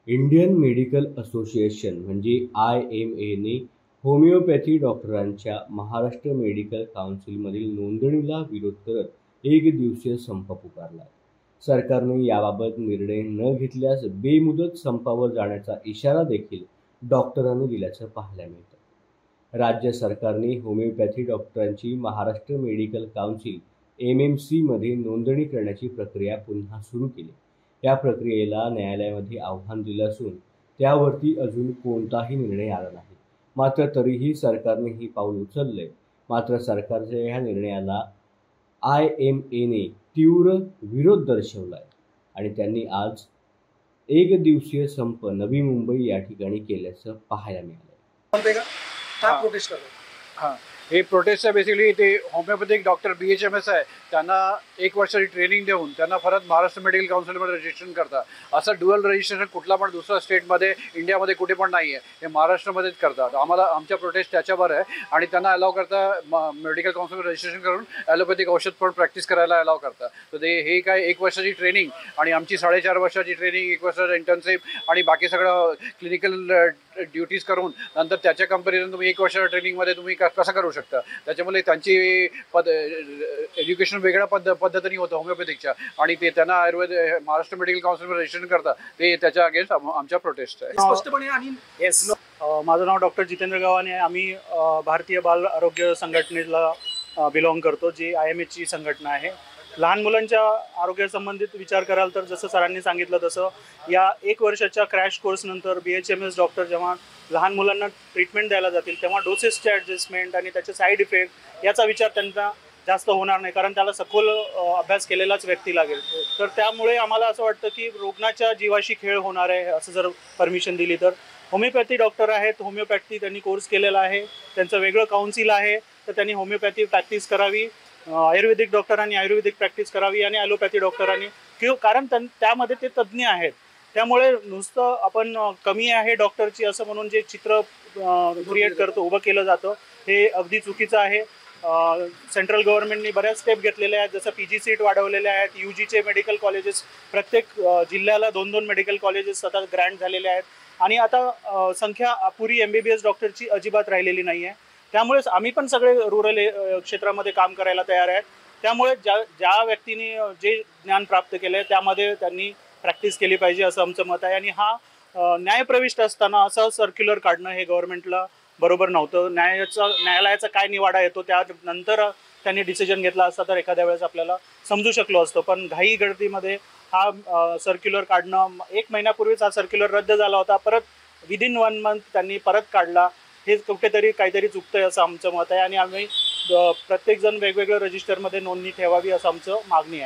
Indian medical association म्हणजे IMA ने homeopathy डॉक्टरांच्या महाराष्ट्र मेडिकल काउन्सिलमधील नोंदणीला विरोध करत एकदिवसीय संप पुकारला आहे. सरकारने याबाबत निर्णय न घेतल्यास बेमुदत संपावर जाण्याचा इशारा देखील डॉक्टरांनी दिल्याचं पाहायला मिळतं. राज्य सरकारने होमिओपॅथी डॉक्टरांची महाराष्ट्र मेडिकल काउन्सिल MMC मध्ये नोंदणी करण्याची प्रक्रिया पुन्हा सुरू केली. या प्रक्रियेला न्यायालयामध्ये आव्हान दिलं असून त्यावरती अजून कोणताही निर्णय आला नाही. मात्र तरीही सरकारने ही पाऊल उचललंय. मात्र सरकारच्या या निर्णयाला IMA ने तीव्र विरोध दर्शवलाय आणि त्यांनी आज एकदिवसीय संप नवी मुंबई या ठिकाणी केल्याचं पाहायला मिळालं. काय प्रोटेस्ट करतो? हां, हे प्रोटेस्ट बेसिकली ते होमिओपॅथिक डॉक्टर BHMS आहे, त्यांना 1 वर्षाची ट्रेनिंग देऊन त्यांना परत महाराष्ट्र मेडिकल काउन्सिलमध्ये रजिस्ट्रेशन करतात. असं ड्युअल रजिस्ट्रेशन कुठला पण दुसऱ्या स्टेटमध्ये इंडियामध्ये कुठे पण नाही आहे. हे महाराष्ट्रामध्येच करतात. आमच्या प्रोटेस्ट त्याच्यावर आहे आणि त्यांना अलाव करता मेडिकल काउन्सिलमध्ये रजिस्ट्रेशन करून ॲलोपॅथिक औषध पण प्रॅक्टिस करायला अलाव करतात. तर हे काय 1 वर्षाची ट्रेनिंग आणि आमची 4.5 वर्षाची ट्रेनिंग, 1 वर्षाचा इंटर्नशिप आणि बाकी सगळं क्लिनिकल ड्युटीज करून नंतर त्याच्या कंपॅरिझन तुम्ही 1 वर्षाच्या ट्रेनिंगमध्ये तुम्ही कसं करू शकता. त्याच्यामुळे त्यांची एज्युकेशन वेगळ्या पद्धतीने होतं होमिओपॅथिकच्या आणि ते त्यांना आयुर्वेद महाराष्ट्र मेडिकल काउन्सिलमध्ये रजिस्ट्रेशन करतात. ते त्याच्या अगेन्स्ट आमच्या प्रोटेस्ट आहे स्पष्टपणे. आणि येस, माझं नाव डॉक्टर जितेंद्र गव्हाणे आहे. आम्ही भारतीय बाल आरोग्य संघटनेला बिलॉंग करतो, जी IMA ची संघटना आहे. लहान मुलांच्या आरोग्यासंबंधित विचार कराल तर जसं सरांनी सांगितलं तसं या 1 वर्षाच्या क्रॅश कोर्सनंतर BHMS डॉक्टर जेव्हा लहान मुलांना ट्रीटमेंट द्यायला जातील तेव्हा डोसेसचे ॲडजस्टमेंट आणि त्याचे साईड इफेक्ट याचा विचार त्यांना जास्त होणार नाही, कारण त्याला सखोल अभ्यास केलेलाच व्यक्ती लागेल. तर त्यामुळे आम्हाला असं वाटतं की रुग्णाच्या जीवाशी खेळ होणार आहे असं जर परमिशन दिली तर. होमिओपॅथी डॉक्टर आहेत, होमिओपॅथी त्यांनी कोर्स केलेला आहे, त्यांचं वेगळं काउन्सिल आहे, तर त्यांनी होमिओपॅथी प्रॅक्टिस करावी. आयुर्वेदिक डॉक्टरांनी आयुर्वेदिक प्रॅक्टिस करावी आणि ॲलोपॅथी डॉक्टरांनी, कारण त्यामध्ये ते तज्ज्ञ आहेत. त्यामुळे नुसतं आपण कमी आहे डॉक्टरची असं म्हणून जे चित्र क्रिएट करतो, उभं केलं जातं, हे अगदी चुकीचं आहे. सेंट्रल गव्हर्नमेंटनी बऱ्याच स्टेप घेतलेल्या आहेत, जसं PG सीट वाढवलेल्या आहेत. UGचे मेडिकल कॉलेजेस प्रत्येक जिल्ह्याला 2-2 मेडिकल कॉलेजेस आता ग्रँट झालेले आहेत आणि आता संख्या अपुरी MBBS डॉक्टरची अजिबात राहिलेली नाही आहे. त्यामुळेच आम्ही पण सगळे रूरल क्षेत्रामध्ये काम करायला तयार आहेत. त्यामुळे ज्या व्यक्तीने जे ज्ञान प्राप्त केलं आहे त्यामध्ये त्यांनी प्रॅक्टिस केली पाहिजे असं आमचं मत आहे. आणि हा न्यायप्रविष्ट असताना असं सर्क्युलर काढणं हे गव्हर्नमेंटला बरोबर नव्हतं. न्यायालयाचा काय निवाडा येतो त्यानंतर त्यांनी डिसिजन घेतला असता तर एखाद्या वेळेस आपल्याला समजू शकलो असतो. पण घाई गर्दीमध्ये हा सर्क्युलर काढणं, 1 महिन्यापूर्वीच हा सर्क्युलर रद्द झाला होता, परत विदिन 1 मंथ त्यांनी परत काढला. हे कुठेतरी काहीतरी चुकतंय असं आमचं मत आहे आणि आम्ही प्रत्येकजण वेगवेगळ्या रजिस्टरमध्ये नोंदणी ठेवावी असं आमचं मागणी आहे.